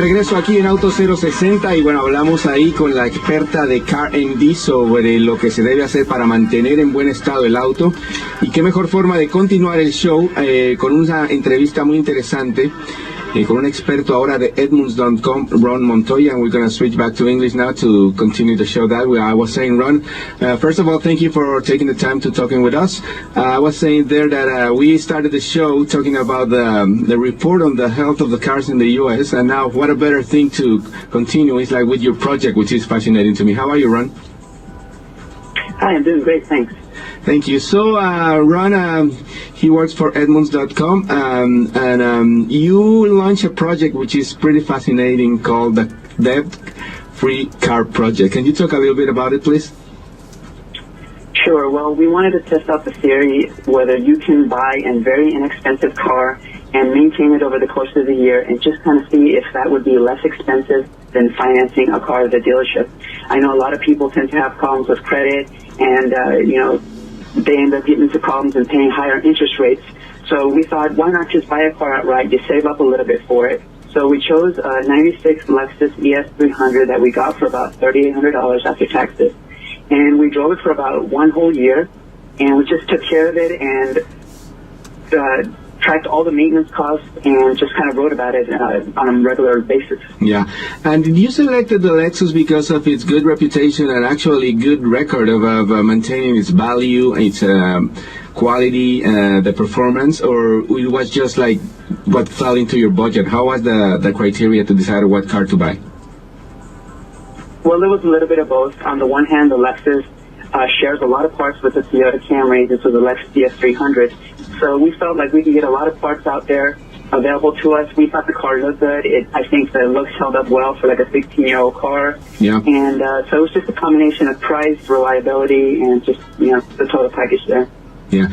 regreso aquí en Auto 060 y bueno, hablamos ahí con la experta de CarMD sobre lo que se debe hacer para mantener en buen estado el auto y qué mejor forma de continuar el show con una entrevista muy interesante con un experto ahora de Edmunds.com, Ron Montoya, and we're going to switch back to English now to continue the show that way. I was saying, Ron, first of all, thank you for taking the time to talking with us. I was saying there that we started the show talking about the report on the health of the cars in the U.S., and now what a better thing to continue is like with your project, which is fascinating to me. How are you, Ron? Hi, I'm doing great, thanks. Thank you. So, Ron, he works for Edmunds.com, and you launched a project which is pretty fascinating called the Debt-Free Car Project. Can you talk a little bit about it, please? Sure. Well, we wanted to test out the theory whether you can buy a very inexpensive car and maintain it over the course of the year and just kind of see if that would be less expensive than financing a car at the dealership. I know a lot of people tend to have problems with credit and, they end up getting into problems and paying higher interest rates. So we thought, why not just buy a car outright? You save up a little bit for it. So we chose a 96 Lexus ES300 that we got for about $3,800 after taxes. And we drove it for about one whole year, and we just took care of it and tracked all the maintenance costs and just kind of wrote about it on a regular basis. Yeah. And you selected the Lexus because of its good reputation and actually good record of maintaining its value, its quality, the performance, or it was just like what fell into your budget? How was the criteria to decide what car to buy? Well, there was a little bit of both. On the one hand, the Lexus shares a lot of parts with the Toyota Camry. This was a Lexus ES300. So we felt like we could get a lot of parts out there available to us. We thought the car looked good. I think the looks held up well for like a 16-year-old car. Yeah. And so it was just a combination of price, reliability, and just, the total package there. Yeah,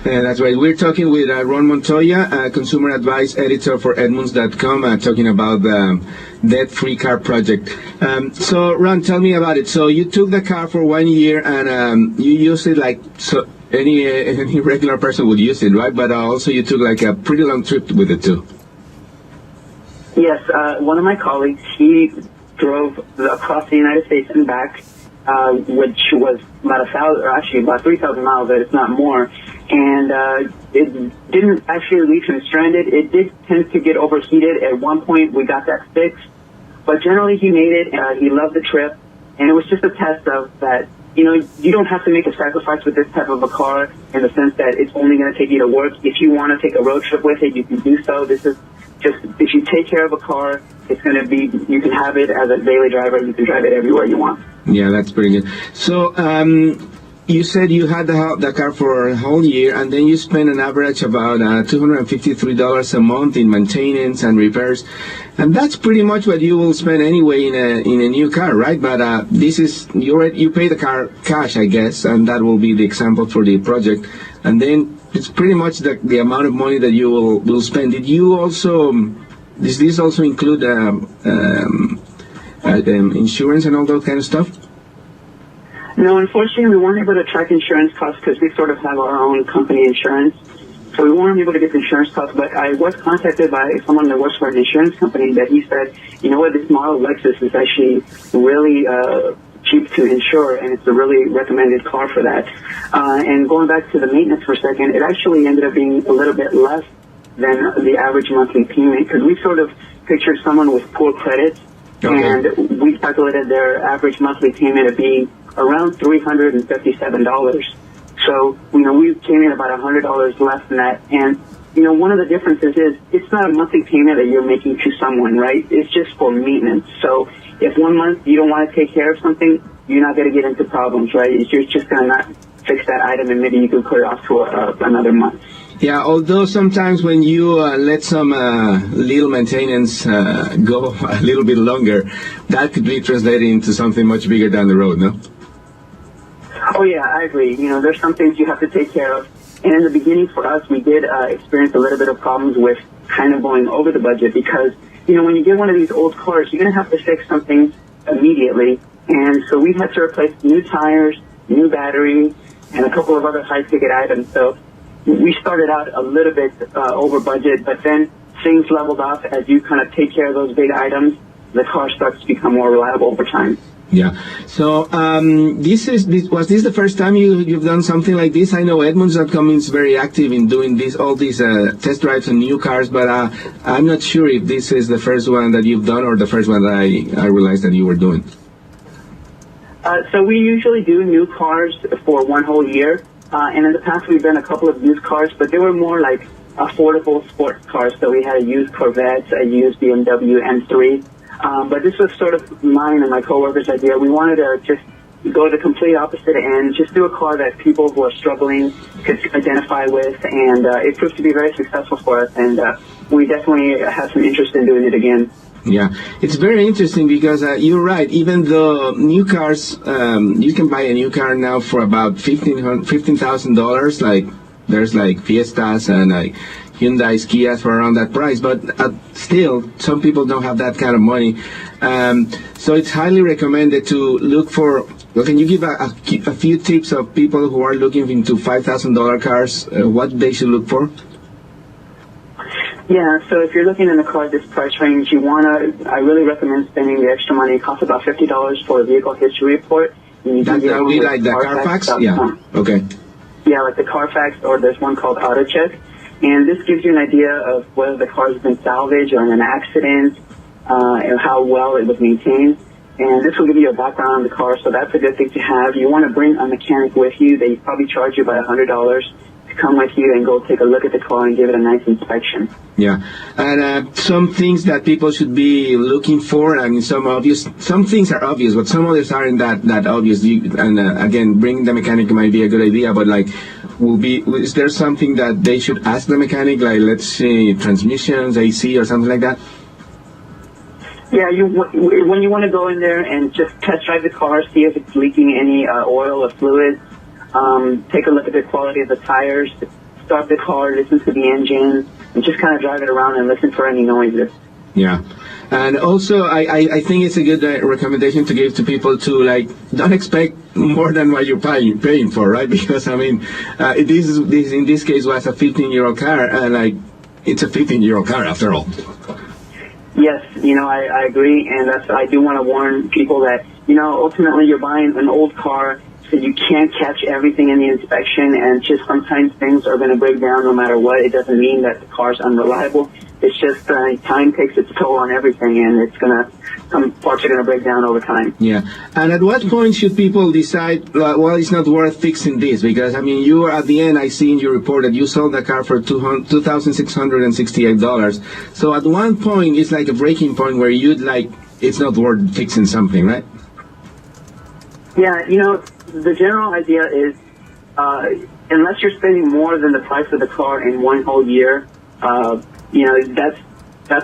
that's right. We're talking with Ron Montoya, consumer advice editor for Edmunds.com, talking about the Debt-Free Car Project. So, Ron, tell me about it. So you took the car for 1 year and you used it like so any regular person would use it, right? But also you took like a pretty long trip with it too. Yes, one of my colleagues, he drove across the United States and back, which was about 3,000 miles, if not more. And it didn't actually leave him stranded. It did tend to get overheated. At one point, we got that fixed. But generally, he made it. He loved the trip. And it was just a test of that, you don't have to make a sacrifice with this type of a car in the sense that it's only going to take you to work. If you want to take a road trip with it, you can do so. This is just, if you take care of a car, it's going to be, you can have it as a daily driver. You can drive it everywhere you want. Yeah, that's pretty good. So, you said you had the car for a whole year, and then you spent an average about $253 a month in maintenance and repairs, and that's pretty much what you will spend anyway in a new car, right? But this is you pay the car cash, I guess, and that will be the example for the project, and then it's pretty much the amount of money that you will spend. Did you also does this also include insurance and all that kind of stuff? No, unfortunately, we weren't able to track insurance costs because we sort of have our own company insurance. So we weren't able to get the insurance costs, but I was contacted by someone that works for an insurance company that he said, you know what, this model Lexus is actually really cheap to insure, and it's a really recommended car for that. And going back to the maintenance for a second, it actually ended up being a little bit less than the average monthly payment because we sort of pictured someone with poor credit, and we calculated their average monthly payment of being around $357. So, we came in about $100 less than that. And, one of the differences is it's not a monthly payment that you're making to someone, right? It's just for maintenance. So if 1 month you don't want to take care of something, you're not going to get into problems, right? You're just going to not fix that item, and maybe you can put it off to another month. Yeah, although sometimes when you let some little maintenance go a little bit longer, that could be translated into something much bigger down the road, no? Oh, yeah, I agree. There's some things you have to take care of. And in the beginning for us, we did experience a little bit of problems with kind of going over the budget because, when you get one of these old cars, you're going to have to fix some things immediately. And so we had to replace new tires, new battery, and a couple of other high-ticket items. So we started out a little bit over budget, but then things leveled off, as you kind of take care of those big items, the car starts to become more reliable over time. Yeah. So was this the first time you've done something like this? I know Edmunds.com is very active in doing all these test drives on new cars, but I'm not sure if this is the first one that you've done or the first one that I realized that you were doing. So we usually do new cars for one whole year, and in the past we've done a couple of used cars, but they were more like affordable sports cars. So we had a used Corvette, a used BMW M3. But this was sort of mine and my coworkers' idea. We wanted to just go the complete opposite end, just do a car that people who are struggling could identify with, and it proved to be very successful for us, and we definitely have some interest in doing it again. Yeah, it's very interesting because you're right. Even though new cars, you can buy a new car now for about $15,000. Like there's like Fiestas and like Hyundai's, Kias for around that price, but still, some people don't have that kind of money. So it's highly recommended to look for. Well, can you give a few tips of people who are looking into $5,000 cars, what they should look for? Yeah, so if you're looking in a car this price range, I really recommend spending the extra money. It costs about $50 for a vehicle history report. That would be like the Carfax? Yeah, okay. Yeah, like the Carfax, or there's one called AutoCheck. And this gives you an idea of whether the car has been salvaged or in an accident, and how well it was maintained. And this will give you a background on the car, so that's a good thing to have. You want to bring a mechanic with you. They probably charge you about $100 to come with you and go take a look at the car and give it a nice inspection. Yeah, and some things that people should be looking for. I mean, some things are obvious, but some others aren't that obvious. Again, bringing the mechanic might be a good idea, but like, is there something that they should ask the mechanic, like let's say transmissions, AC, or something like that? Yeah, when you want to go in there and just test drive the car, see if it's leaking any oil or fluid, take a look at the quality of the tires, start the car, listen to the engine, and just kind of drive it around and listen for any noises. Yeah. And also, I think it's a good recommendation to give to people to, like, don't expect more than what you're paying for, right? Because, I mean, this in this case was a 15-year-old car, and, like, it's a 15-year-old car after all. Yes, I agree, and I do want to warn people that, ultimately you're buying an old car, so you can't catch everything in the inspection, and just sometimes things are going to break down no matter what. It doesn't mean that the car's unreliable. It's just time takes its toll on everything, and some parts are going to break down over time. Yeah. And at what point should people decide, well, it's not worth fixing this? Because, I mean, you at the end, I see in your report that you sold the car for $2,668. So at one point, it's like a breaking point where it's not worth fixing something, right? Yeah, the general idea is, unless you're spending more than the price of the car in one whole year, that's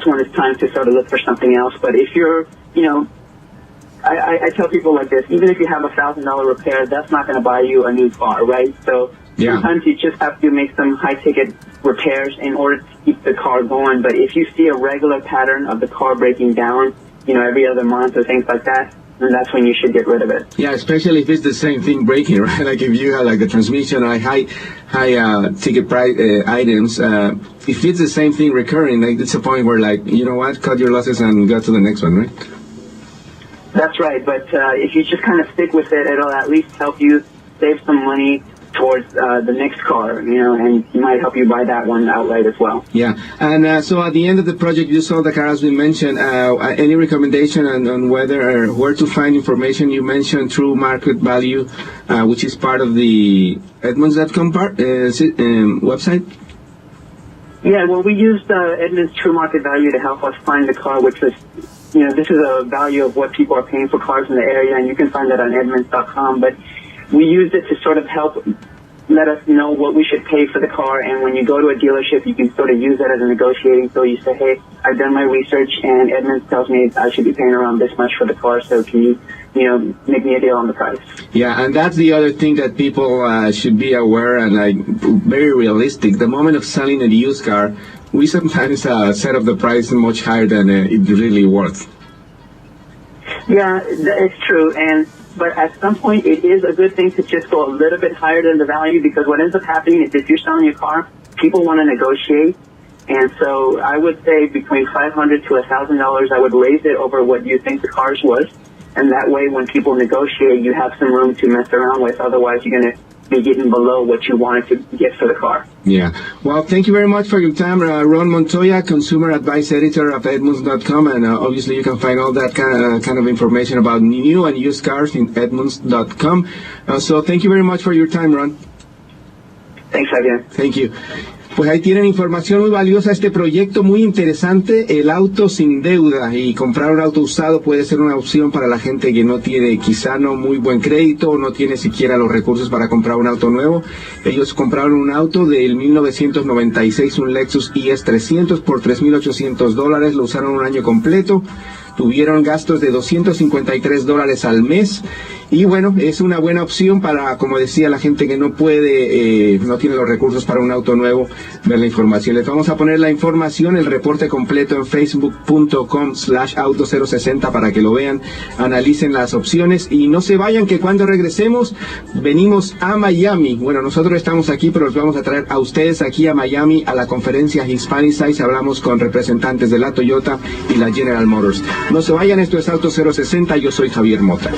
when it's time to sort of look for something else. But if you're, I tell people like this, even if you have $1,000 repair, that's not going to buy you a new car, right? So sometimes you just have to make some high-ticket repairs in order to keep the car going. But if you see a regular pattern of the car breaking down, every other month or things like that, then that's when you should get rid of it. Yeah, especially if it's the same thing breaking, right? Like if you have like a transmission or high ticket price items, if it's the same thing recurring, like it's a point where like, you know what, cut your losses and go to the next one, right? That's right, but if you just kind of stick with it, it'll at least help you save some money towards the next car, and it might help you buy that one outright as well. Yeah, and so at the end of the project, you saw the car as we mentioned. Any recommendation on whether or where to find information? You mentioned True Market Value, which is part of the Edmunds.com website. Yeah, well, we used Edmunds True Market Value to help us find the car, which was, this is a value of what people are paying for cars in the area, and you can find that on Edmunds.com, but we used it to sort of help let us know what we should pay for the car, and when you go to a dealership, you can sort of use that as a negotiating tool. You say, hey, I've done my research, and Edmunds tells me I should be paying around this much for the car, so can you, make me a deal on the price? Yeah, and that's the other thing that people should be aware and very realistic. The moment of selling a used car, we sometimes set up the price much higher than it really worth. Yeah, it's true, but at some point, it is a good thing to just go a little bit higher than the value, because what ends up happening is if you're selling your car, people want to negotiate, And so I would say between $500 to $1,000, I would raise it over what you think the car's was. And that way, when people negotiate, you have some room to mess around with. Otherwise, you're going to be getting below what you wanted to get for the car. Yeah. Well, thank you very much for your time, Ron Montoya, Consumer Advice Editor of Edmunds.com. And obviously, you can find all that kind of information about new and used cars in Edmunds.com. So thank you very much for your time, Ron. Thanks, Javier. Thank you. Pues ahí tienen información muy valiosa, este proyecto muy interesante, el auto sin deuda, y comprar un auto usado puede ser una opción para la gente que no tiene quizá no muy buen crédito o no tiene siquiera los recursos para comprar un auto nuevo. Ellos compraron un auto del 1996, un Lexus IS 300 por $3,800, lo usaron un año completo, tuvieron gastos de $253 al mes. Y bueno, es una buena opción para, como decía, la gente que no puede, no tiene los recursos para un auto nuevo, ver la información. Les vamos a poner la información, el reporte completo en facebook.com/auto060 para que lo vean, analicen las opciones y no se vayan, que cuando regresemos venimos a Miami. Bueno, nosotros estamos aquí, pero los vamos a traer a ustedes aquí a Miami a la conferencia Hispanicize. Hablamos con representantes de la Toyota y la General Motors. No se vayan, esto es Auto 060, yo soy Javier Mota.